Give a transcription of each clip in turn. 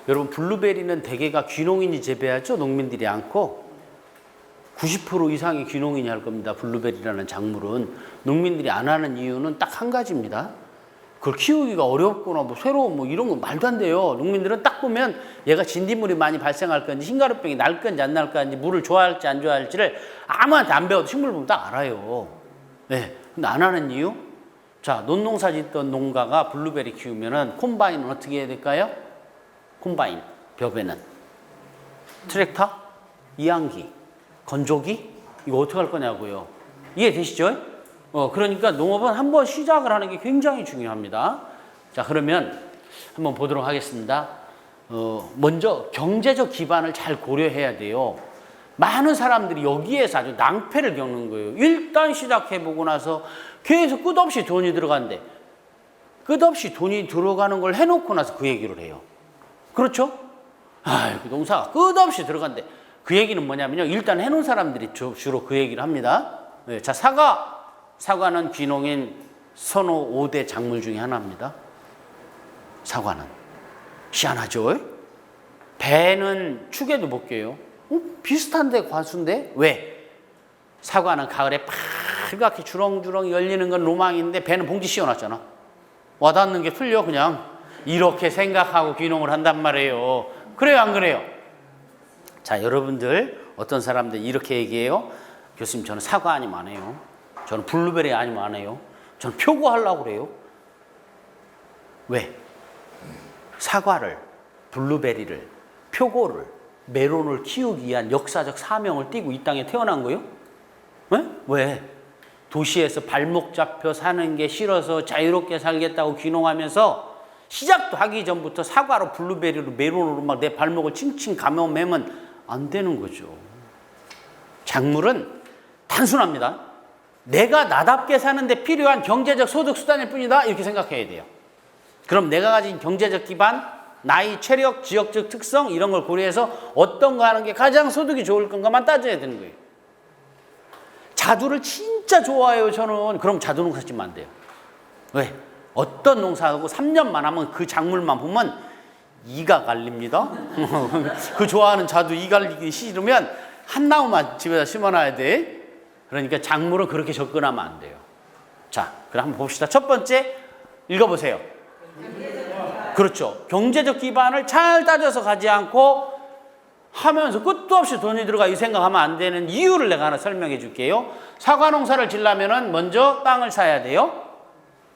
여러분 블루베리는 대개가 귀농인이 재배하죠. 농민들이 않고 90% 이상이 귀농인이 할 겁니다. 블루베리라는 작물은. 농민들이 안 하는 이유는 딱 한 가지입니다. 그걸 키우기가 어렵거나 뭐 새로운 뭐 이런 거 말도 안 돼요. 농민들은 딱 보면 얘가 진딧물이 많이 발생할 건지 흰가루병이 날 건지 안 날 건지 물을 좋아할지 안 좋아할지를 아무한테 안 배워도 식물 보면 딱 알아요. 네. 근데 안 하는 이유? 자, 논농사 짓던 농가가 블루베리 키우면은 콤바인은 어떻게 해야 될까요? 콤바인, 벼베는 트랙터, 이항기, 건조기, 이거 어떻게 할 거냐고요. 이해되시죠? 그러니까 농업은 한번 시작을 하는 게 굉장히 중요합니다. 자, 그러면 한번 보도록 하겠습니다. 먼저 경제적 기반을 잘 고려해야 돼요. 많은 사람들이 여기에서 아주 낭패를 겪는 거예요. 일단 시작해보고 나서 계속 끝없이 돈이 들어간대. 끝없이 돈이 들어가는 걸 해놓고 나서 그 얘기를 해요. 그렇죠? 그 농사가 끝없이 들어간대. 그 얘기는 뭐냐면요. 일단 해놓은 사람들이 주로 그 얘기를 합니다. 네, 자, 사과는 귀농인 선호 5대 작물 중에 하나입니다. 사과는. 희한하죠? 배는 축에도 못 껴요. 비슷한데 과수인데? 왜? 사과는 가을에 빨갛게 주렁주렁 열리는 건 로망인데 배는 봉지 씌워놨잖아. 와닿는 게 틀려 그냥. 이렇게 생각하고 귀농을 한단 말이에요. 그래요 안 그래요? 자, 여러분들 어떤 사람들 이렇게 얘기해요. 교수님 저는 사과 아니면 안 해요. 저는 블루베리 아니면 안 해요. 저는 표고 하려고 그래요. 왜? 사과를, 블루베리를, 표고를, 메론을 키우기 위한 역사적 사명을 띠고 이 땅에 태어난 거예요? 네? 왜? 도시에서 발목 잡혀 사는 게 싫어서 자유롭게 살겠다고 귀농하면서 시작도 하기 전부터 사과로 블루베리로 메론으로 막 내 발목을 칭칭 감아매면 안 되는 거죠. 작물은 단순합니다. 내가 나답게 사는데 필요한 경제적 소득 수단일 뿐이다. 이렇게 생각해야 돼요. 그럼 내가 가진 경제적 기반, 나이, 체력, 지역적 특성 이런 걸 고려해서 어떤 거 하는 게 가장 소득이 좋을 건가만 따져야 되는 거예요. 자두를 진짜 좋아해요 저는. 그럼 자두 농사 짓면 안 돼요. 왜? 어떤 농사하고 3년만 하면 그 작물만 보면 이가 갈립니다. 그 좋아하는 자두 이 갈리기 싫으면 한 나무만 집에다 심어놔야 돼. 그러니까 작물은 그렇게 접근하면 안 돼요. 자, 그럼 한번 봅시다. 첫 번째 읽어보세요. 그렇죠. 경제적 기반을 잘 따져서 가지 않고 하면서 끝도 없이 돈이 들어가 이 생각하면 안 되는 이유를 내가 하나 설명해 줄게요. 사과 농사를 지려면 먼저 땅을 사야 돼요.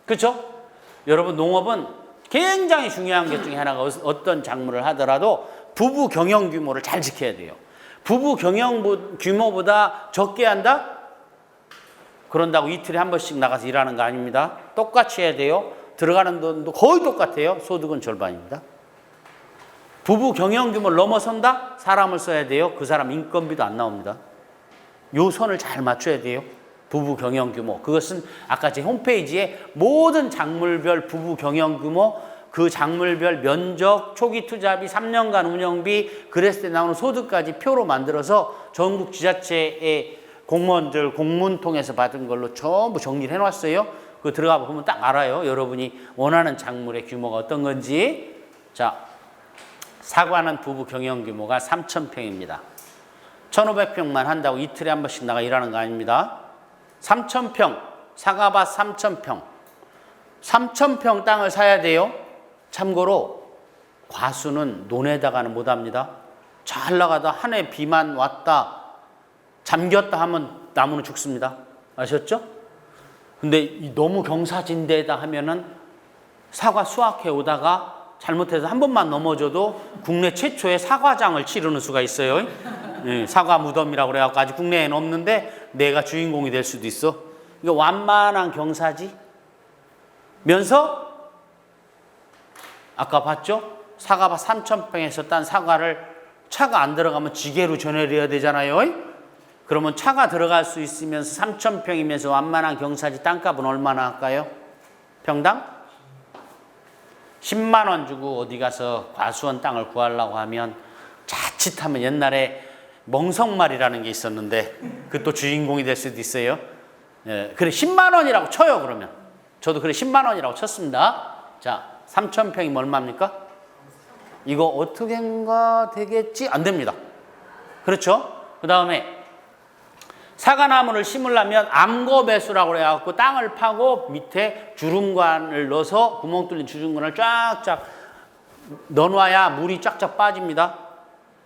그렇죠? 여러분 농업은 굉장히 중요한 것 중에 하나가 어떤 작물을 하더라도 부부 경영 규모를 잘 지켜야 돼요. 부부 경영 규모보다 적게 한다? 그런다고 이틀에 한 번씩 나가서 일하는 거 아닙니다. 똑같이 해야 돼요. 들어가는 돈도 거의 똑같아요. 소득은 절반입니다. 부부 경영 규모를 넘어선다? 사람을 써야 돼요. 그 사람 인건비도 안 나옵니다. 요 선을 잘 맞춰야 돼요. 부부 경영 규모. 그것은 아까 제 홈페이지에 모든 작물별 부부 경영 규모, 그 작물별 면적, 초기 투자비, 3년간 운영비, 그랬을 때 나오는 소득까지 표로 만들어서 전국 지자체의 공무원들 공문 통해서 받은 걸로 전부 정리를 해놨어요. 그거 들어가 보면 딱 알아요. 여러분이 원하는 작물의 규모가 어떤 건지. 자, 사과는 부부 경영 규모가 3,000평입니다. 1,500평만 한다고 이틀에 한 번씩 나가 일하는 거 아닙니다. 3,000평, 사과밭 3,000평. 3,000평 땅을 사야 돼요. 참고로 과수는 논에다가는 못합니다. 잘 나가다 한 해 비만 왔다 잠겼다 하면 나무는 죽습니다. 아셨죠? 근데 너무 경사진대다 하면은 사과 수확해 오다가 잘못해서 한 번만 넘어져도 국내 최초의 사과장을 치르는 수가 있어요. 사과 무덤이라고 그래갖고 아직 국내에는 없는데 내가 주인공이 될 수도 있어. 이거 완만한 경사지 면서 아까 봤죠? 사과밭 3,000평에서 딴 사과를 차가 안 들어가면 지게로 전해야 되잖아요. 그러면 차가 들어갈 수 있으면서 3,000평이면서 완만한 경사지 땅값은 얼마나 할까요? 평당? 10만 원 주고 어디 가서 과수원 땅을 구하려고 하면 자칫하면 옛날에 멍석말이라는 게 있었는데 그 또 주인공이 될 수도 있어요. 예, 그래 10만 원이라고 쳐요. 그러면 저도 그래 10만 원이라고 쳤습니다. 자, 3,000평이면 얼마입니까? 이거 어떻게인가 되겠지? 안 됩니다. 그렇죠? 그 다음에 사과나무를 심으려면 암거배수라고 해갖고 땅을 파고 밑에 주름관을 넣어서 구멍 뚫린 주름관을 쫙쫙 넣어놔야 물이 쫙쫙 빠집니다.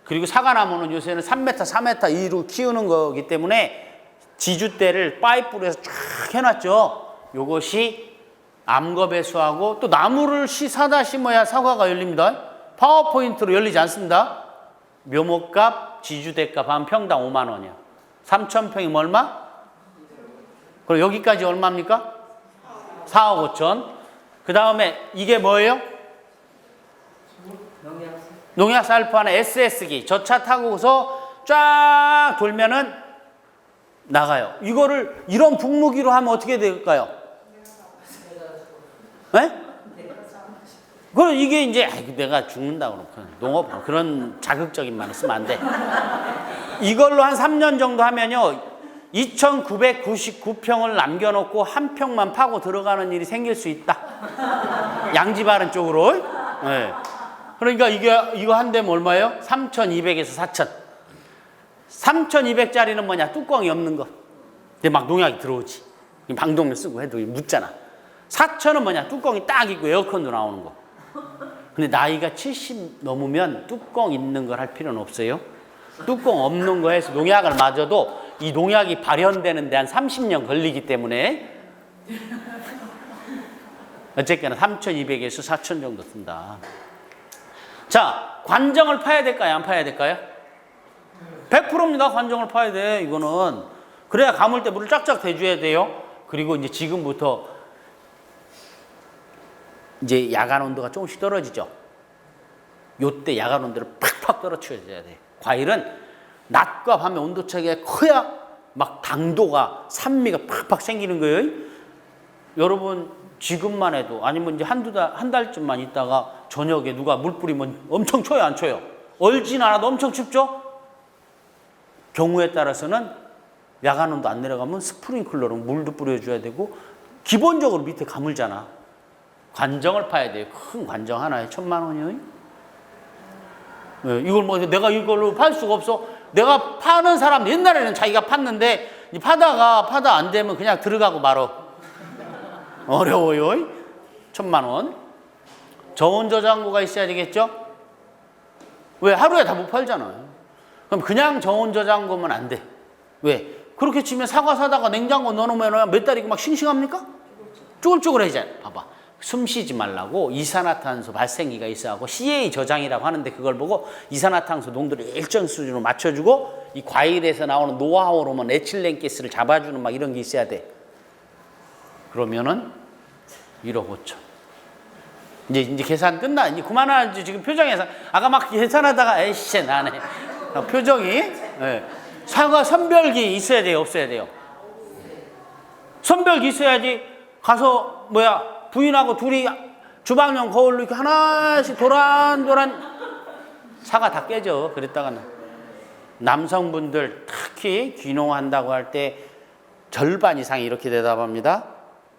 그리고 사과나무는 요새는 3m, 4m 이로 키우는 거기 때문에 지주대를 파이프로 해서 쫙 해놨죠. 요것이 암거배수하고 또 나무를 사다 심어야 사과가 열립니다. 파워포인트로 열리지 않습니다. 묘목값, 지주대값 한 평당 5만 원이야. 3,000평이면 얼마? 그럼 여기까지 얼마입니까? 4억 5천. 그 다음에 이게 뭐예요? 농약 살포하는 SS기. 저 차 타고서 쫙 돌면은 나가요. 이거를 이런 분무기로 하면 어떻게 될까요? 네? 그럼 이게 이제 내가 죽는다고 농업 그런 자극적인 말을 쓰면 안 돼. 이걸로 한 3년 정도 하면요 2,999평을 남겨놓고 한 평만 파고 들어가는 일이 생길 수 있다. 양지바른 쪽으로. 네. 그러니까 이거 한 대면 얼마예요? 3,200에서 4,000. 3,200짜리는 뭐냐? 뚜껑이 없는 거. 근데 막 농약이 들어오지. 방독면 쓰고 해도 묻잖아. 4,000은 뭐냐? 뚜껑이 딱 있고 에어컨도 나오는 거. 근데 나이가 70 넘으면 뚜껑 있는 걸 할 필요는 없어요. 뚜껑 없는 거에서 농약을 맞아도 이 농약이 발현되는데 한 30년 걸리기 때문에 어쨌거나 3,200에서 4,000 정도 든다. 자, 관정을 파야 될까요? 안 파야 될까요? 100%입니다. 관정을 파야 돼. 이거는. 그래야 감을 때 물을 쫙쫙 대줘야 돼요. 그리고 이제 지금부터 이제 야간 온도가 조금씩 떨어지죠. 요때 야간 온도를 팍팍 떨어뜨려줘야 돼. 과일은 낮과 밤의 온도 차이가 커야 막 당도가 산미가 팍팍 생기는 거예요. 여러분 지금만 해도 아니면 이제 한 달쯤만 있다가 저녁에 누가 물 뿌리면 엄청 쳐요, 안 쳐요? 얼진 않아도 엄청 춥죠? 경우에 따라서는 야간 온도 안 내려가면 스프링클러로 물도 뿌려줘야 되고 기본적으로 밑에 가물잖아. 관정을 파야 돼요. 큰 관정 하나에 1,000만 원이요. 네, 이걸 뭐 내가 이걸로 팔 수가 없어. 내가 파는 사람 옛날에는 자기가 팠는데 파다 안 되면 그냥 들어가고 말어. 어려워요. 1,000만 원. 저온 저장고가 있어야 되겠죠? 왜? 하루에 다 못 팔잖아요. 그럼 그냥 저온 저장고면 안 돼. 왜? 그렇게 치면 사과 사다가 냉장고 넣어놓으면 몇 달이고 막 싱싱합니까? 쭈글쭈글해지잖아. 봐봐. 숨 쉬지 말라고 이산화탄소 발생기가 있어하고 CA 저장이라고 하는데 그걸 보고 이산화탄소 농도를 일정 수준으로 맞춰주고 이 과일에서 나오는 노하우로만 에틸렌가스를 잡아주는 막 이런 게 있어야 돼. 그러면은 1억 5천. 이제 계산 끝나. 이제 그만하지. 지금 표정에서 아까 막 계산하다가 에이씨 나네. 표정이. 네. 사과 선별기 있어야 돼요, 없어야 돼요? 선별기 있어야지. 가서 부인하고 둘이 주방용 거울로 이렇게 하나씩 도란도란 사과 다 깨져. 그랬다가는 남성분들 특히 귀농한다고 할 때 절반 이상이 이렇게 대답합니다.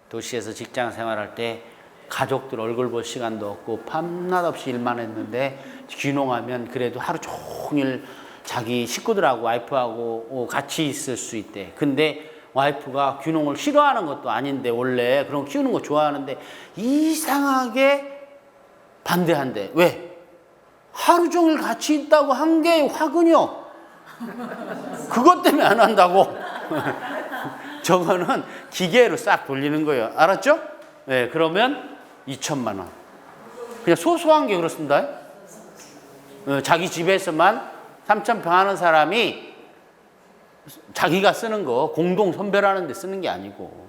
도시에서 직장 생활할 때 가족들 얼굴 볼 시간도 없고 밤낮 없이 일만 했는데 귀농하면 그래도 하루 종일 자기 식구들하고 와이프하고 같이 있을 수 있대. 근데 와이프가 귀농을 싫어하는 것도 아닌데 원래 그런 거 키우는 거 좋아하는데 이상하게 반대한대. 왜? 하루 종일 같이 있다고 한 게 화근이요. 그것 때문에 안 한다고. 저거는 기계로 싹 돌리는 거예요. 알았죠? 네, 그러면 2,000만 원. 그냥 소소한 게 그렇습니다. 자기 집에서만 3,000평 하는 사람이 자기가 쓰는 거 공동 선별하는 데 쓰는 게 아니고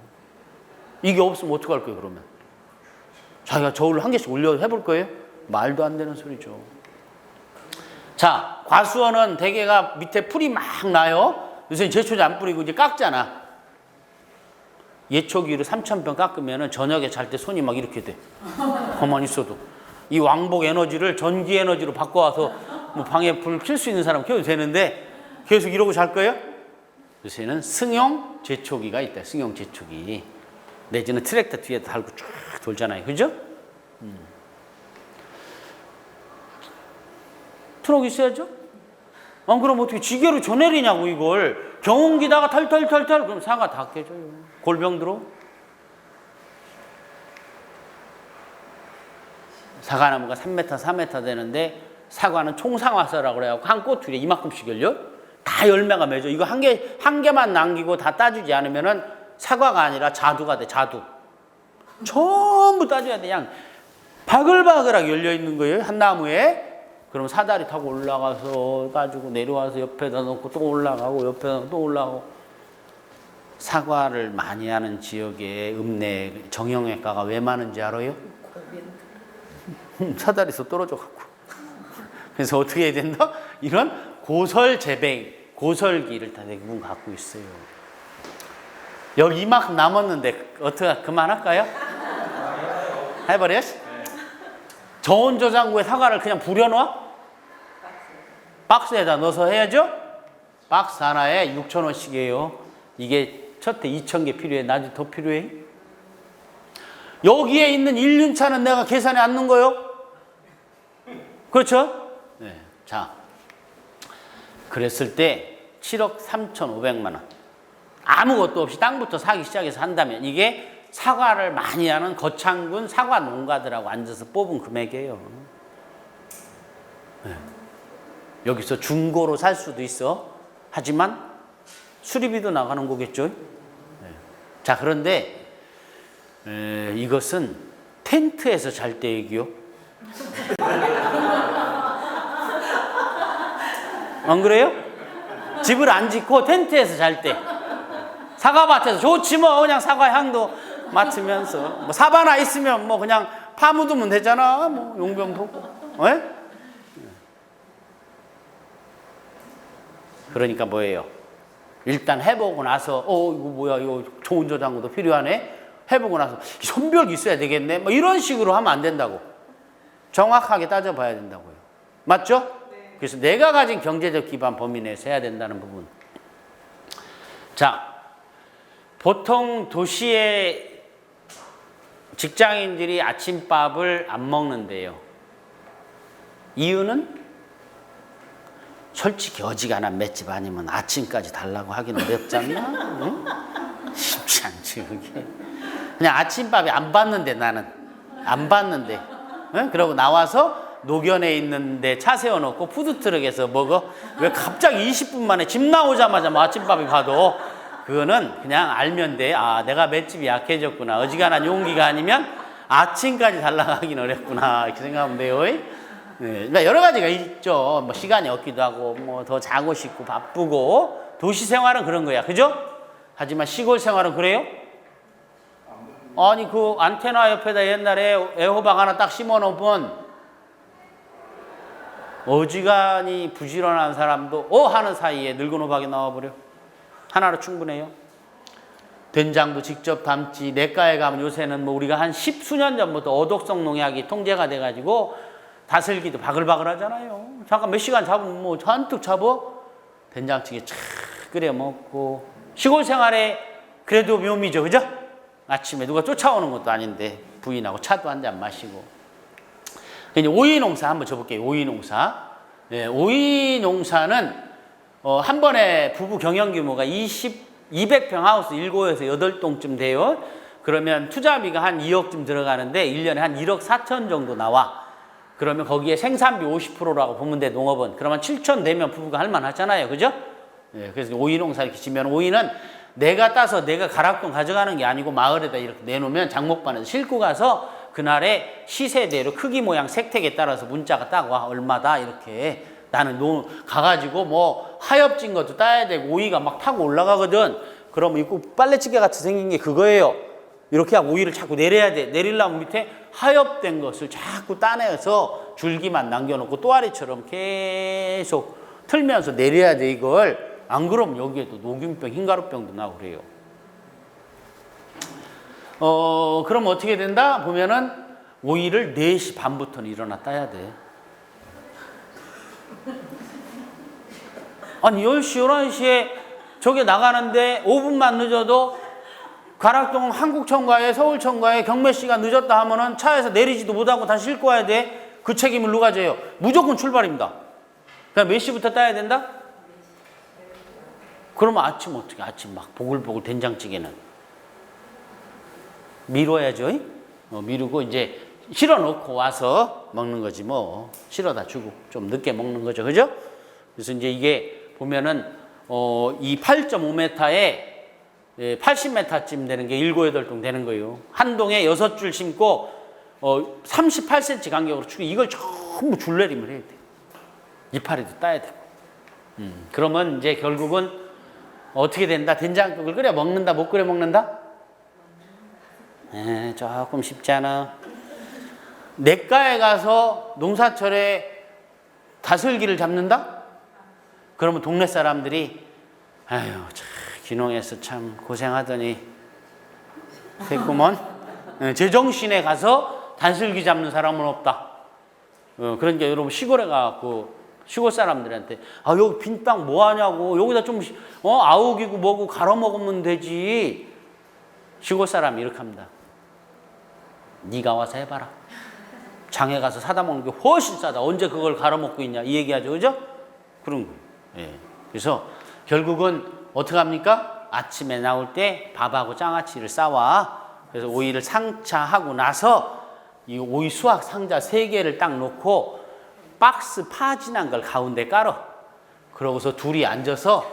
이게 없으면 어떡할 거예요 그러면? 자기가 저울로 한 개씩 올려 해볼 거예요? 말도 안 되는 소리죠. 자, 과수원은 대개가 밑에 풀이 막 나요. 요새 제초제 안 뿌리고 이제 깎잖아. 예초기로 3,000평 깎으면 저녁에 잘 때 손이 막 이렇게 돼. 가만히 있어도. 이 왕복 에너지를 전기 에너지로 바꿔와서 뭐 방에 불 켤 수 있는 사람 켜도 되는데 계속 이러고 잘 거예요? 요새는 승용 제초기가 있다. 승용 제초기. 내지는 트랙터 뒤에 달고 쫙 돌잖아요. 그죠? 트럭 있어야죠? 안 그럼 어떻게 지게로 줘내리냐고 이걸. 경운기다가 털털털털 그럼 사과 다 깨져요. 골병 들어. 사과나무가 3m, 4m 되는데 사과는 총상화서라고 그래갖고 한 꼬투리에 이만큼씩 열려. 다 열매가 맺어. 이거 한 개만 남기고 다 따주지 않으면은 사과가 아니라 자두가 돼. 자두. 전부 따줘야 돼. 그냥 바글바글하게 열려 있는 거예요. 한 나무에. 그럼 사다리 타고 올라가서 가지고 내려와서 옆에다 놓고 또 올라가고 옆에다 또 올라가고. 사과를 많이 하는 지역에 읍내 정형외과가 왜 많은지 알아요? 사다리에서 떨어져 갖고. 그래서 어떻게 해야 된다? 이런 고설재배, 고설기를 다 대부분 갖고 있어요. 여기 이만큼 남았는데 어떻게 그만할까요? 해버려? 저온저장고에 사과를 그냥 부려놔? 박스에다 넣어서 해야죠? 박스 하나에 6,000원씩이에요. 이게 첫해 2,000개 필요해. 나중에 더 필요해? 여기에 있는 1년차는 내가 계산에 안 넣은 거요? 그렇죠? 네. 자, 그랬을 때 7억 3,500만 원. 아무것도 없이 땅부터 사기 시작해서 한다면 이게 사과를 많이 하는 거창군 사과 농가들하고 앉아서 뽑은 금액이에요. 네. 여기서 중고로 살 수도 있어. 하지만 수리비도 나가는 거겠죠. 네. 자, 그런데 이것은 텐트에서 잘 때 얘기요. 안 그래요? 집을 안 짓고 텐트에서 잘 때. 사과밭에서 좋지 뭐. 그냥 사과 향도 맡으면서 뭐 사바나 있으면 뭐 그냥 파묻으면 되잖아. 뭐 용병 보고. 에? 그러니까 뭐예요? 일단 해보고 나서 이거 뭐야, 이거 좋은 저장고도 필요하네. 해보고 나서 선별기 있어야 되겠네. 뭐 이런 식으로 하면 안 된다고. 정확하게 따져봐야 된다고요. 맞죠? 네. 그래서 내가 가진 경제적 기반 범위 내에서 해야 된다는 부분. 자, 보통 도시의 직장인들이 아침밥을 안 먹는데요. 이유는 솔직히 어지간한 맷집 아니면 아침까지 달라고 하기는 어렵지 않나? 응? 쉽지 않지 그게. 그냥 아침밥이 안 받는데 나는 안 받는데. 응? 그러고 나와서 노견에 있는데 차 세워놓고 푸드트럭에서 먹어. 왜 갑자기 20분 만에 집 나오자마자 뭐 아침밥이 받아. 그거는 그냥 알면 돼. 아, 내가 맷집이 약해졌구나. 어지간한 용기가 아니면 아침까지 달라고 하긴 어렵구나. 이렇게 생각하면 돼요. 네. 그러니까 여러 가지가 있죠. 뭐 시간이 없기도 하고, 뭐 더 자고 싶고 바쁘고. 도시 생활은 그런 거야. 그죠? 하지만 시골 생활은 그래요? 아니, 그 안테나 옆에다 옛날에 애호박 하나 딱 심어 놓으면 어지간히 부지런한 사람도 하는 사이에 늙은 호박이 나와버려. 하나로 충분해요. 된장도 직접 담지. 내과에 가면 요새는 뭐 우리가 한 10수년 전부터 어독성 농약이 통제가 돼가지고 다슬기도 바글바글 하잖아요. 잠깐 몇 시간 잡으면 뭐 잔뜩 잡어. 된장찌개 착 끓여 먹고. 시골 생활에 그래도 묘미죠. 그죠? 아침에 누가 쫓아오는 것도 아닌데 부인하고 차도 한 잔 마시고. 이제 오이 농사 한번 줘볼게요. 오이 농사. 네, 오이 농사는 한 번에 부부 경영 규모가 200평 하우스 7에서 8동쯤 돼요. 그러면 투자비가 한 2억쯤 들어가는데 1년에 한 1억 4천 정도 나와. 그러면 거기에 생산비 50%라고 보면 돼, 농업은. 그러면 7천 되면 부부가 할 만하잖아요. 그죠? 네, 그래서 오이 농사 이렇게 지면 오이는 내가 따서 내가 가락동 가져가는 게 아니고 마을에다 이렇게 내놓으면 장목반에서 싣고 가서 그날의 시세대로 크기 모양 색택에 따라서 문자가 딱 와. 얼마다 이렇게. 나는 가가지고 뭐 하엽진 것도 따야 되고 오이가 막 타고 올라가거든. 그러면 이거 빨래찌개 같이 생긴 게 그거예요. 이렇게 하고 오이를 자꾸 내려야 돼. 내리려면 밑에 하엽된 것을 자꾸 따내서 줄기만 남겨놓고 또아리처럼 계속 틀면서 내려야 돼 이걸. 안 그러면 여기에도 녹균병, 흰가루병도 나고 그래요. 그럼 어떻게 된다? 보면은 오이를 4시 반부터는 일어나 따야 돼. 아니 10시, 11시에 저게 나가는데 5분만 늦어도 가락동 한국청과에 서울청과에 경매시간 늦었다 하면은 차에서 내리지도 못하고 다시 싣고 와야 돼. 그 책임을 누가 져요? 무조건 출발입니다. 그럼 몇 시부터 따야 된다? 그러면 아침 어떻게? 아침 막 보글보글 된장찌개는 미뤄야죠. 미루고 이제 실어 놓고 와서 먹는 거지 뭐. 실어다 주고 좀 늦게 먹는 거죠. 그죠? 그래서 이제 이게 보면은 이 8.5m에 80m쯤 되는 게 7, 8동 되는 거예요. 한 동에 6줄 심고 38cm 간격으로 치고 이걸 전부 줄내림을 해야 돼. 이파리도 따야 되고. 그러면 이제 결국은 어떻게 된다? 된장국을 끓여 먹는다? 못 끓여 먹는다? 조금 쉽지 않아. 냇가에 가서 농사철에 다슬기를 잡는다? 그러면 동네 사람들이 아유, 참 귀농해서 참 고생하더니 됐구먼. 제정신에 가서 다슬기 잡는 사람은 없다. 그러니까 여러분 시골에 가고 시골 사람들한테 아 여기 빈 땅 뭐 하냐고 여기다 좀 아욱이고 뭐고 갈아 먹으면 되지. 시골 사람이 이렇게 합니다. 네가 와서 해봐라. 장에 가서 사다 먹는 게 훨씬 싸다. 언제 그걸 갈아 먹고 있냐 이 얘기하죠, 그죠? 그런 거예요. 예. 그래서 결국은 어떻게 합니까? 아침에 나올 때 밥하고 장아찌를 싸와. 그래서 오이를 상차하고 나서 이 오이 수확 상자 3개를 딱 놓고 박스 파진한 걸 가운데 깔아. 그러고서 둘이 앉아서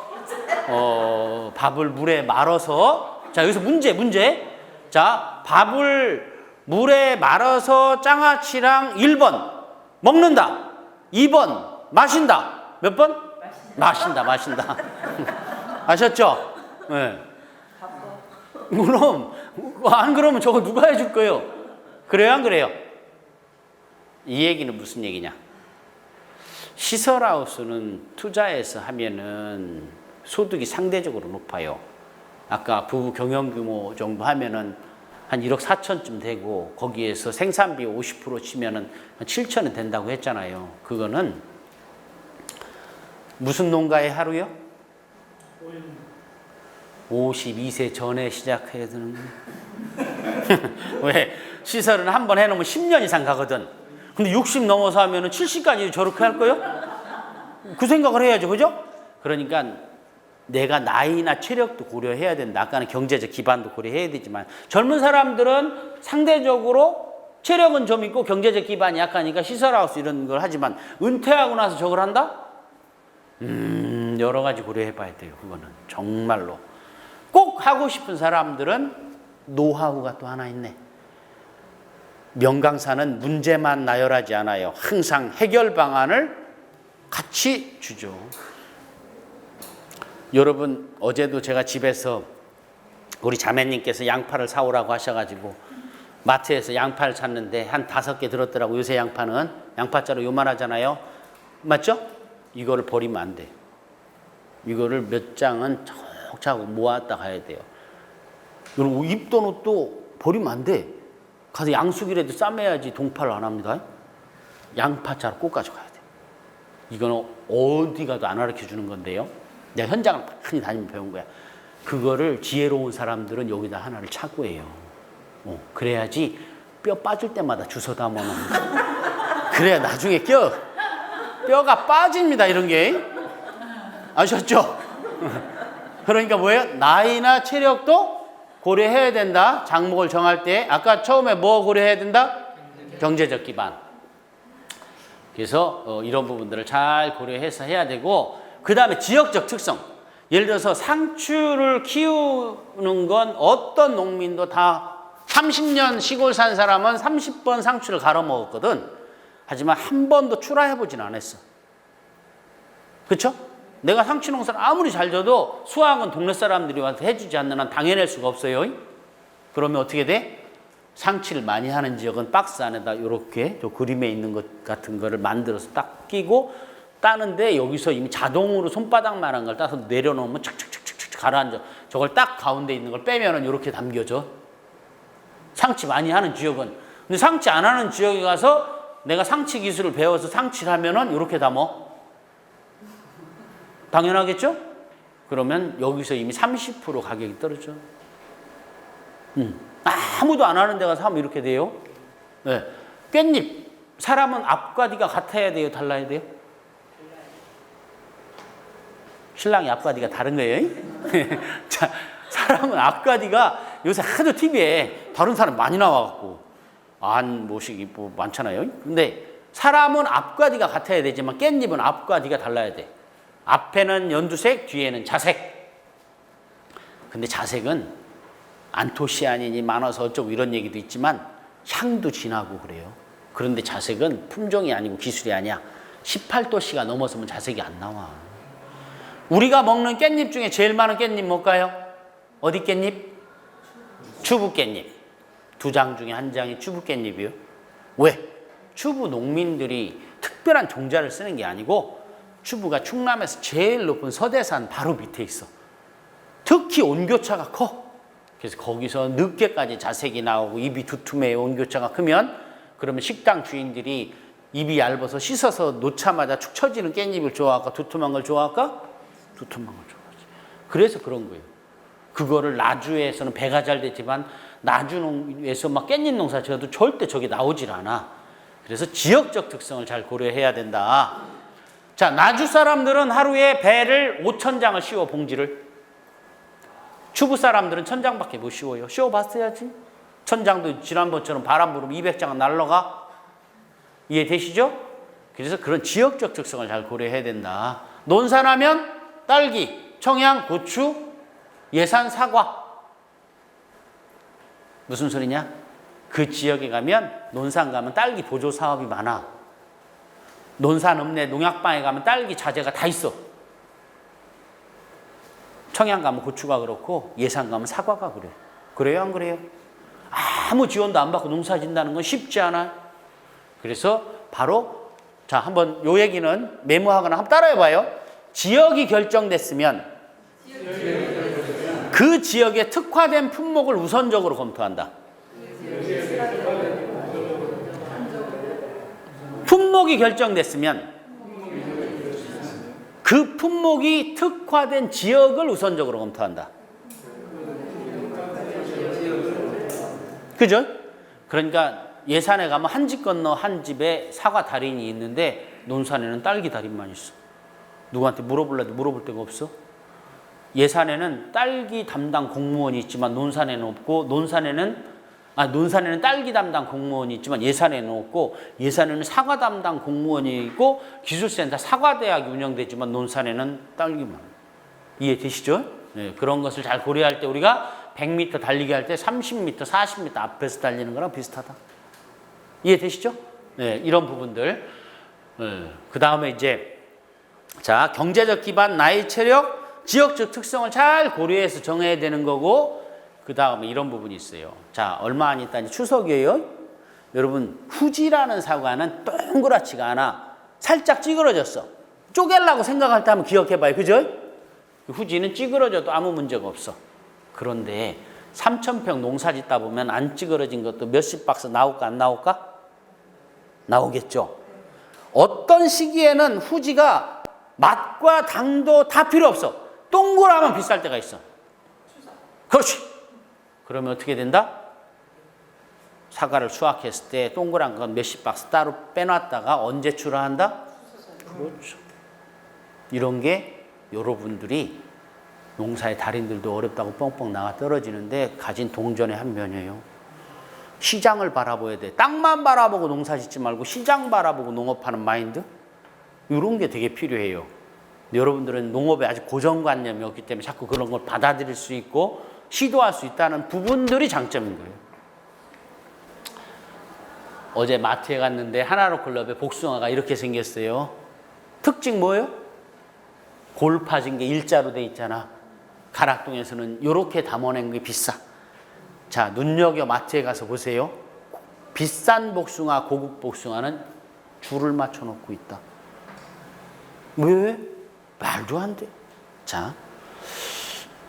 밥을 물에 말아서 자 여기서 문제. 자 밥을 물에 말아서 장아찌랑 1번 먹는다. 2번 마신다. 몇 번? 마신다. 아셨죠? 네. 그럼 안 그러면 저거 누가 해줄 거예요? 그래요 안 그래요? 이 얘기는 무슨 얘기냐? 시설하우스는 투자해서 하면은 소득이 상대적으로 높아요. 아까 부부 경영 규모 정도 하면은 한 1억 4천쯤 되고 거기에서 생산비 50% 치면은 한 7천은 된다고 했잖아요. 그거는 무슨 농가의 하루요? 52세 전에 시작해야 되는 거예요. 왜? 시설은 한 번 해놓으면 10년 이상 가거든. 근데 60 넘어서 하면은 70까지 저렇게 할 거예요? 그 생각을 해야죠. 그죠? 그러니까 내가 나이나 체력도 고려해야 된다. 아까는 경제적 기반도 고려해야 되지만 젊은 사람들은 상대적으로 체력은 좀 있고 경제적 기반이 약하니까 시설하우스 이런 걸 하지만 은퇴하고 나서 저걸 한다? 여러 가지 고려해 봐야 돼요. 그거는 정말로. 꼭 하고 싶은 사람들은 노하우가 또 하나 있네. 명강사는 문제만 나열하지 않아요. 항상 해결 방안을 같이 주죠. 여러분 어제도 제가 집에서 우리 자매님께서 양파를 사오라고 하셔가지고 마트에서 양파를 샀는데 한 5개 들었더라고. 요새 양파는 양파자루 요만하잖아요. 맞죠? 이거를 버리면 안 돼요. 이거를 몇 장은 차곡차곡 모았다 가야 돼요. 그리고 입도넛도 버리면 안 돼. 가서 양수기라도 싸매야지 동파를 안 합니다. 양파자루 꼭 가져가야 돼. 이거는 어디 가도 안 가르쳐 주는 건데요. 내가 현장을 많이 다니면 배운 거야. 그거를 지혜로운 사람들은 여기다 하나를 차고 해요. 그래야지 뼈 빠질 때마다 주워 담아놓는 거야. 그래야 나중에 뼈가 빠집니다. 이런 게. 아셨죠? 그러니까 뭐예요? 나이나 체력도 고려해야 된다. 장목을 정할 때. 아까 처음에 뭐 고려해야 된다? 경제적 기반. 그래서 이런 부분들을 잘 고려해서 해야 되고 그 다음에 지역적 특성. 예를 들어서 상추를 키우는 건 어떤 농민도 다 30년 시골 산 사람은 30번 상추를 갈아 먹었거든. 하지만 한 번도 출하해보진 않았어. 그렇죠? 내가 상추 농사를 아무리 잘 져도 수확은 동네 사람들이 와서 해주지 않는 한 당해낼 수가 없어요. 그러면 어떻게 돼? 상추를 많이 하는 지역은 박스 안에다 이렇게 저 그림에 있는 것 같은 거를 만들어서 딱 끼고 따는데 여기서 이미 자동으로 손바닥만한 걸 따서 내려놓으면 착착착착 가라앉아. 저걸 딱 가운데 있는 걸 빼면은 이렇게 담겨져. 상추 많이 하는 지역은. 근데 상추 안 하는 지역에 가서 내가 상추 기술을 배워서 상추를 하면은 이렇게 담어. 당연하겠죠? 그러면 여기서 이미 30% 가격이 떨어져. 아무도 안 하는 데가 사면 이렇게 돼요. 네. 깻잎. 사람은 앞과 뒤가 같아야 돼요? 달라야 돼요? 신랑이 앞가디가 다른 거예요. 자, 사람은 앞가디가 요새 하도 TV에 다른 사람 많이 나와갖고 안 모시기 뭐 많잖아요. 근데 사람은 앞가디가 같아야 되지만 깻잎은 앞가디가 달라야 돼. 앞에는 연두색, 뒤에는 자색. 근데 자색은 안토시아닌이 많아서 어쩌고 이런 얘기도 있지만 향도 진하고 그래요. 그런데 자색은 품종이 아니고 기술이 아니야. 18도씨가 넘어서면 자색이 안 나와. 우리가 먹는 깻잎 중에 제일 많은 깻잎 뭘까요? 어디 깻잎? 추부 깻잎. 2장 중에 1장이 추부 깻잎이요. 왜? 추부 농민들이 특별한 종자를 쓰는 게 아니고 추부가 충남에서 제일 높은 서대산 바로 밑에 있어. 특히 온교차가 커. 그래서 거기서 늦게까지 자색이 나오고 입이 두툼해요. 온교차가 크면. 그러면 식당 주인들이 입이 얇아서 씻어서 놓자마자 축 처지는 깻잎을 좋아할까? 두툼한 걸 좋아할까? 두툼한 걸 좋아하지. 그래서 그런 거예요. 그거를 나주에서는 배가 잘 되지만 나주에서 막 깻잎 농사 지어도 절대 저게 나오질 않아. 그래서 지역적 특성을 잘 고려해야 된다. 자, 나주 사람들은 하루에 배를 5,000장을 씌워 봉지를. 추부 사람들은 1,000장밖에 못 씌워요. 씌워봤어야지. 1,000장도 지난번처럼 바람 불으면 200장은 날라가. 이해되시죠? 그래서 그런 지역적 특성을 잘 고려해야 된다. 논산하면 딸기, 청양, 고추, 예산, 사과. 무슨 소리냐? 그 지역에 가면 논산 가면 딸기 보조 사업이 많아. 논산 읍내 농약방에 가면 딸기 자재가 다 있어. 청양 가면 고추가 그렇고 예산 가면 사과가 그래. 그래요, 안 그래요? 아무 지원도 안 받고 농사 짓는다는 건 쉽지 않아요. 그래서 바로 자, 한번 요 얘기는 메모하거나 한번 따라해 봐요. 지역이 결정됐으면 그 지역에 특화된 품목을 우선적으로 검토한다. 품목이 결정됐으면 그 품목이 특화된 지역을 우선적으로 검토한다. 그죠? 그러니까 예산에 가면 한 집 건너 한 집에 사과 달인이 있는데 논산에는 딸기 달인만 있어. 누구한테 물어볼래도 물어볼 데가 없어. 예산에는 딸기 담당 공무원이 있지만 논산에는 없고, 논산에는 딸기 담당 공무원이 있지만 예산에는 없고, 예산에는 사과 담당 공무원이 있고, 기술센터 사과대학이 운영되지만 논산에는 딸기만. 이해되시죠? 네, 그런 것을 잘 고려할 때 우리가 100m 달리기 할 때 30m, 40m 앞에서 달리는 거랑 비슷하다. 이해되시죠? 네, 이런 부분들. 네, 그 다음에 이제 자, 경제적 기반, 나이, 체력, 지역적 특성을 잘 고려해서 정해야 되는 거고, 그 다음에 이런 부분이 있어요. 자, 얼마 안 있다 이제 추석이에요. 여러분, 후지라는 사과는 동그랗지가 않아. 살짝 찌그러졌어. 쪼갤라고 생각할 때 한번 기억해봐요. 그죠? 후지는 찌그러져도 아무 문제가 없어. 그런데 3,000평 농사 짓다 보면 안 찌그러진 것도 몇십 박스 나올까 안 나올까? 나오겠죠. 어떤 시기에는 후지가 맛과 당도 다 필요 없어. 동그라면 비쌀 때가 있어. 그렇지. 그러면 어떻게 된다? 사과를 수확했을 때 동그란 건 몇십 박스 따로 빼놨다가 언제 출하한다? 그렇죠. 이런 게 여러분들이 농사의 달인들도 어렵다고 뻥뻥 나와 떨어지는데 가진 동전의 한 면이에요. 시장을 바라봐야 돼. 땅만 바라보고 농사 짓지 말고 시장 바라보고 농업하는 마인드? 이런 게 되게 필요해요. 여러분들은 농업에 아직 고정관념이 없기 때문에 자꾸 그런 걸 받아들일 수 있고 시도할 수 있다는 부분들이 장점인 거예요. 어제 마트에 갔는데 하나로 클럽에 복숭아가 이렇게 생겼어요. 특징 뭐예요? 골 파진 게 일자로 돼 있잖아. 가락동에서는 이렇게 담아낸 게 비싸. 자, 눈여겨 마트에 가서 보세요. 비싼 복숭아, 고급 복숭아는 줄을 맞춰 놓고 있다. 왜? 말도 안 돼. 자,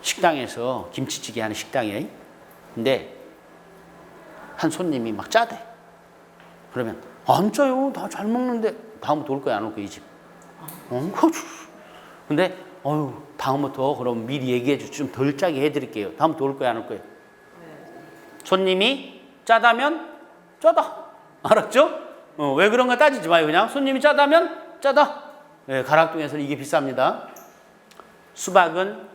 식당에서 김치찌개 하는 식당이에요. 근데 한 손님이 막 짜대. 그러면 안 짜요. 다 잘 먹는데 다음부터 올 거야 안 올 거야 이 집. 근데 다음부터 그럼 미리 얘기해 주 좀 덜 짜게 해드릴게요. 다음부터 올 거야 안 올 거예요. 손님이 짜다면 짜다. 알았죠? 왜 그런가 따지지 마요. 그냥 손님이 짜다면 짜다. 네, 가락동에서는 이게 비쌉니다. 수박은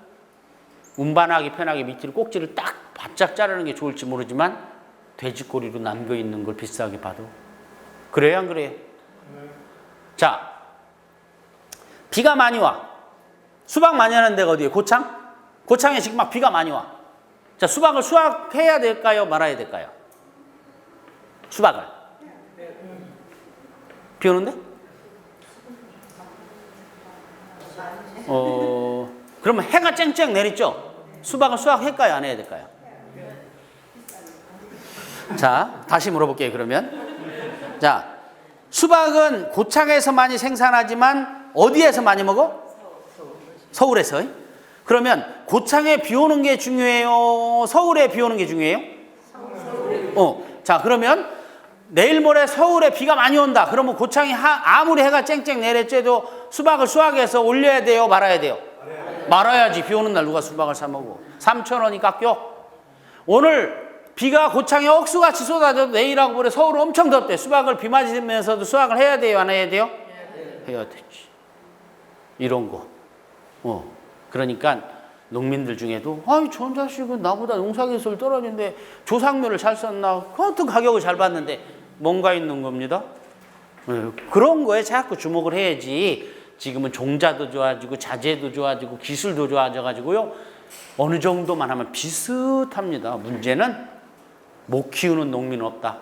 운반하기 편하게 밑으로 꼭지를 딱 바짝 자르는 게 좋을지 모르지만 돼지꼬리로 남겨있는 걸 비싸게 봐도 그래요, 안 그래요? 자, 비가 많이 와. 수박 많이 하는 데가 어디예요? 고창? 고창에 지금 막 비가 많이 와. 자, 수박을 수확해야 될까요? 말아야 될까요? 수박을. 비 오는데? 그러면 해가 쨍쨍 내리죠? 수박을 수확할까요? 안 해야 될까요? 자, 다시 물어볼게요, 그러면. 자, 수박은 고창에서 많이 생산하지만 어디에서 많이 먹어? 서울에서. 그러면 고창에 비 오는 게 중요해요? 서울에 비 오는 게 중요해요? 자, 그러면 내일 모레 서울에 비가 많이 온다. 그러면 고창이 아무리 해가 쨍쨍 내렸지도 수박을 수확해서 올려야 돼요? 말아야 돼요? 말아야지. 비 오는 날 누가 수박을 사 먹어? 3,000원이 깎여? 오늘 비가 고창에 억수같이 쏟아져도 내일하고 모레 서울은 엄청 덥대. 수박을 비 맞으면서도 수확을 해야 돼요? 안 해야 돼요? 해야 되지. 이런 거. 그러니까 농민들 중에도 아이 저 자식은 나보다 농사기술 떨어지는데 조상묘를 잘 썼나? 그것도 가격을 잘 받는데 뭔가 있는 겁니다. 그런 거에 자꾸 주목을 해야지. 지금은 종자도 좋아지고 자재도 좋아지고 기술도 좋아져가지고요. 어느 정도만 하면 비슷합니다. 문제는 못 키우는 농민은 없다.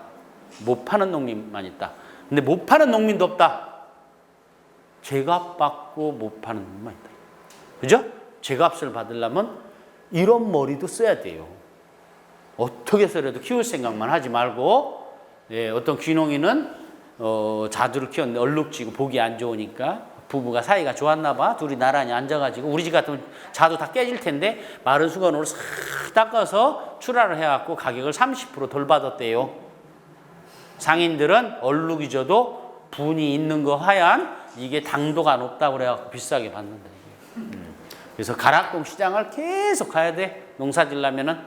못 파는 농민만 있다. 근데 못 파는 농민도 없다. 제값 받고 못 파는 농민만 있다. 그죠? 제값을 받으려면 이런 머리도 써야 돼요. 어떻게 해서라도 키울 생각만 하지 말고, 어떤 귀농이는 자두를 키웠는데 얼룩지고 보기 안 좋으니까 부부가 사이가 좋았나 봐. 둘이 나란히 앉아가지고 우리 집 같으면 자두 다 깨질 텐데 마른 수건으로 싹 닦아서 출하를 해갖고 가격을 30% 덜 받았대요. 상인들은 얼룩이 져도 분이 있는 거 하얀 이게 당도가 높다고 그래갖고 비싸게 받는다. 그래서 가락동 시장을 계속 가야 돼. 농사 지려면은.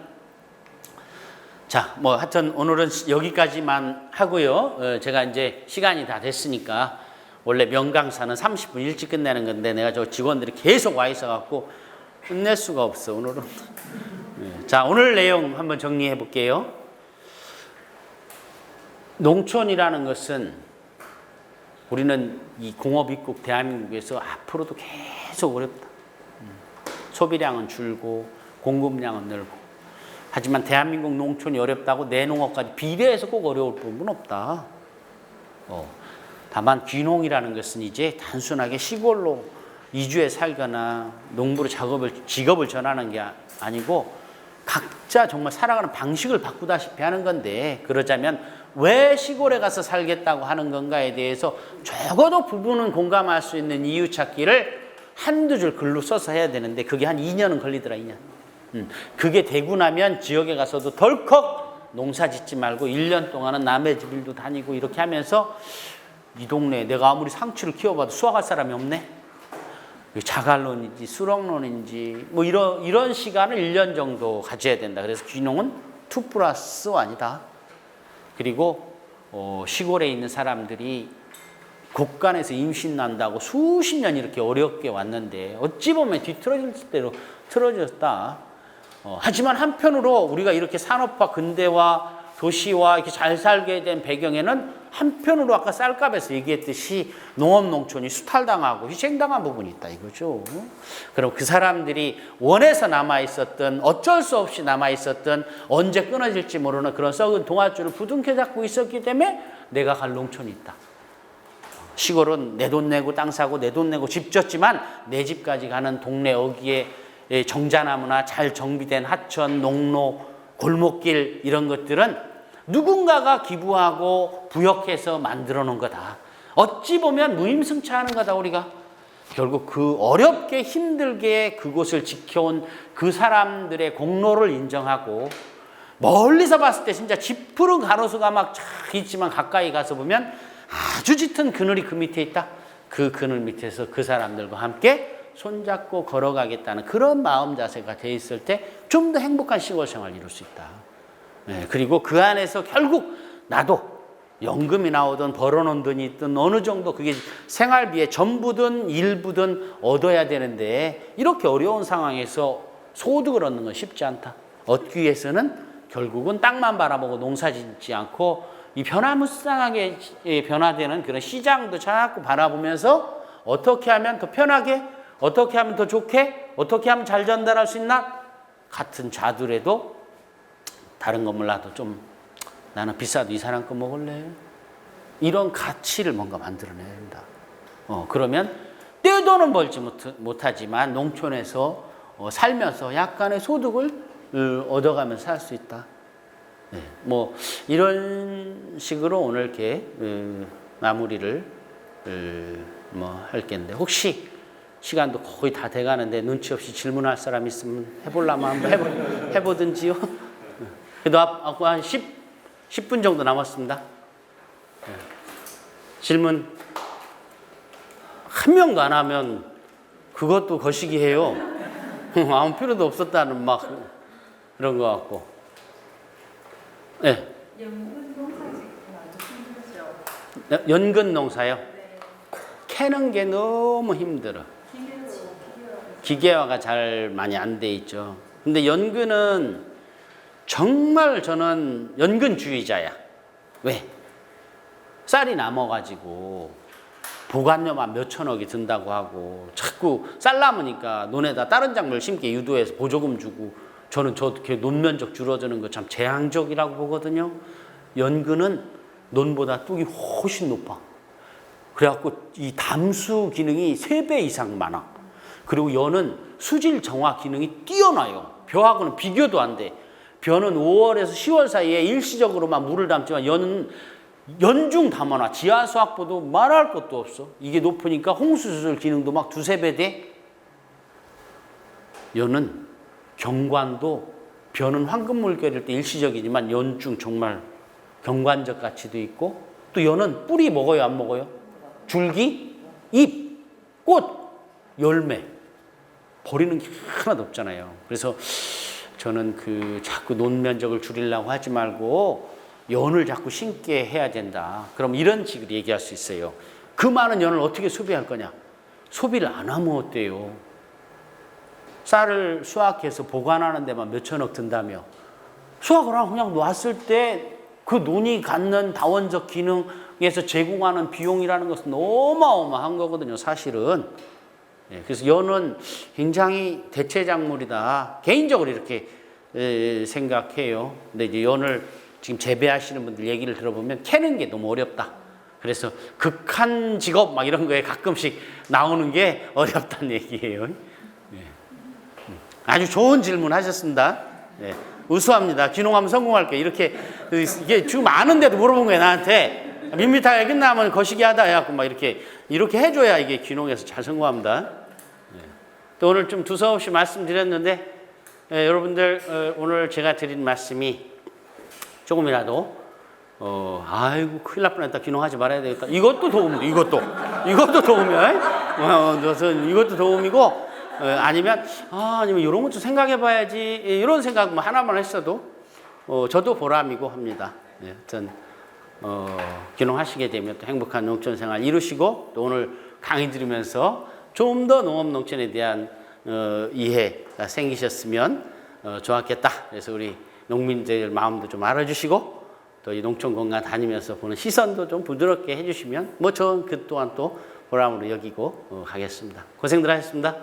자, 뭐 하여튼 오늘은 여기까지만 하고요. 제가 이제 시간이 다 됐으니까 원래 명강사는 30분 일찍 끝내는 건데 내가 저 직원들이 계속 와 있어갖고 끝낼 수가 없어 오늘은. 자, 오늘 내용 한번 정리해 볼게요. 농촌이라는 것은 우리는 이 공업입국 대한민국에서 앞으로도 계속 어렵다. 소비량은 줄고 공급량은 늘고. 하지만 대한민국 농촌이 어렵다고 내 농업까지 비례해서 꼭 어려울 부분은 없다. 다만 귀농이라는 것은 이제 단순하게 시골로 이주해 살거나 농부로 직업을 전하는 게 아니고 각자 정말 살아가는 방식을 바꾸다시피 하는 건데, 그러자면 왜 시골에 가서 살겠다고 하는 건가에 대해서 적어도 부부는 공감할 수 있는 이유 찾기를 한두 줄 글로 써서 해야 되는데 그게 한 2년은 걸리더라. 2년. 그게 되고 나면 지역에 가서도 덜컥 농사 짓지 말고 1년 동안은 남의 집 일도 다니고 이렇게 하면서 이 동네에 내가 아무리 상추를 키워봐도 수확할 사람이 없네. 자갈론인지 수렁론인지 뭐 이런 시간을 1년 정도 가져야 된다. 그래서 귀농은 2+1이다. 그리고 시골에 있는 사람들이 곳간에서 임신 난다고 수십 년 이렇게 어렵게 왔는데 어찌 보면 뒤틀어질 대로 틀어졌다. 하지만 한편으로 우리가 이렇게 산업화 근대화 도시와 이렇게 잘 살게 된 배경에는 한편으로 아까 쌀값에서 얘기했듯이 농업 농촌이 수탈당하고 희생당한 부분이 있다 이거죠. 그럼 그 사람들이 원해서 남아 있었던 어쩔 수 없이 남아 있었던 언제 끊어질지 모르는 그런 썩은 동아줄을 부둥켜 잡고 있었기 때문에 내가 갈 농촌이 있다. 시골은 내 돈 내고 땅 사고 내 돈 내고 집 졌지만 내 집까지 가는 동네 어귀에 정자나무나 잘 정비된 하천, 농로, 골목길 이런 것들은 누군가가 기부하고 부역해서 만들어 놓은 거다. 어찌 보면 무임승차하는 거다 우리가. 결국 그 어렵게 힘들게 그곳을 지켜온 그 사람들의 공로를 인정하고 멀리서 봤을 때 진짜 짙푸른 가로수가 막 쫙 있지만 가까이 가서 보면 아주 짙은 그늘이 그 밑에 있다. 그 그늘 밑에서 그 사람들과 함께 손잡고 걸어가겠다는 그런 마음 자세가 돼 있을 때 좀 더 행복한 시골 생활을 이룰 수 있다. 그리고 그 안에서 결국 나도 연금이 나오든 벌어놓은 돈이 있든 어느 정도 그게 생활비의 전부든 일부든 얻어야 되는데 이렇게 어려운 상황에서 소득을 얻는 건 쉽지 않다. 얻기 위해서는 결국은 땅만 바라보고 농사 짓지 않고 이 변화무쌍하게 변화되는 그런 시장도 자꾸 바라보면서 어떻게 하면 더 편하게, 어떻게 하면 더 좋게, 어떻게 하면 잘 전달할 수 있나? 같은 자두라도 다른 건 몰라도 좀 나는 비싸도 이 사람 거 먹을래. 이런 가치를 뭔가 만들어내야 된다. 그러면 떼돈은 벌지 못하지만 농촌에서 살면서 약간의 소득을 얻어가면서 살 수 있다. 네, 뭐 이런 식으로 오늘 이렇게 마무리를 뭐 할 텐데 혹시 시간도 거의 다 돼가는데 눈치 없이 질문할 사람 있으면 해보려면 한번 해보든지요. 그래도 아까 한 10분 정도 남았습니다. 네. 질문 한 명도 안 하면 그것도 거시기해요. 아무 필요도 없었다는 막 그런 것 같고. 네. 연근 농사 짓기가 아주 힘들죠. 연근 농사요? 네. 캐는 게 너무 힘들어. 기계화가 잘 많이 안 돼 있죠. 근데 연근은 정말 저는 연근주의자야. 왜? 쌀이 남아가지고 보관료만 몇 천억이 든다고 하고 자꾸 쌀 남으니까 논에다 다른 작물 심게 유도해서 보조금 주고 저는 저렇게 논 면적 줄어드는 거 참 재앙적이라고 보거든요. 연근은 논보다 뚝이 훨씬 높아. 그래갖고 이 담수 기능이 3배 이상 많아. 그리고 연은 수질 정화 기능이 뛰어나요. 벼하고는 비교도 안 돼. 벼는 5월에서 10월 사이에 일시적으로만 물을 담지만 연은 연중 담아놔. 지하수확보도 말할 것도 없어. 이게 높으니까 홍수 수술 기능도 막 2~3배 돼. 연은 경관도 벼는 황금 물결일 때 일시적이지만 연중 정말 경관적 가치도 있고 또 연은 뿌리 먹어요, 안 먹어요? 줄기, 잎, 꽃, 열매 버리는 게 하나도 없잖아요. 그래서 저는 자꾸 논 면적을 줄이려고 하지 말고 연을 자꾸 심게 해야 된다. 그럼 이런 식으로 얘기할 수 있어요. 그 많은 연을 어떻게 소비할 거냐? 소비를 안 하면 어때요? 쌀을 수확해서 보관하는 데만 몇 천억 든다며 수확을 하고 그냥 놨을 때 그 논이 갖는 다원적 기능에서 제공하는 비용이라는 것은 어마어마한 거거든요, 사실은. 그래서 연은 굉장히 대체작물이다. 개인적으로 이렇게 생각해요. 근데 이제 연을 지금 재배하시는 분들 얘기를 들어보면 캐는 게 너무 어렵다. 그래서 극한 직업 막 이런 거에 가끔씩 나오는 게 어렵다는 얘기예요. 아주 좋은 질문 하셨습니다. 우수합니다. 귀농하면 성공할게. 이게 지금 아는데도 물어본 거예요, 나한테. 밋밋하게 끝나면 거시기 하다 해갖고 막 이렇게 해줘야 이게 귀농에서 잘 성공합니다. 또 오늘 좀 두서없이 말씀드렸는데, 여러분들, 오늘 제가 드린 말씀이 조금이라도, 아이고, 큰일 날 뻔했다. 귀농하지 말아야 되겠다. 이것도 도움이다. 이것도 도움이야. 이것도 도움이고, 아니면 이런 것도 생각해 봐야지. 이런 생각 하나만 했어도, 저도 보람이고 합니다. 하여튼, 귀농하시게 되면 또 행복한 농촌 생활 이루시고, 또 오늘 강의 들으면서 좀 더 농업 농촌에 대한 이해가 생기셨으면 좋았겠다. 그래서 우리 농민들 마음도 좀 알아주시고 또 이 농촌 공간 다니면서 보는 시선도 좀 부드럽게 해주시면 저 그 또한 또 보람으로 여기고 가겠습니다. 고생들 하셨습니다.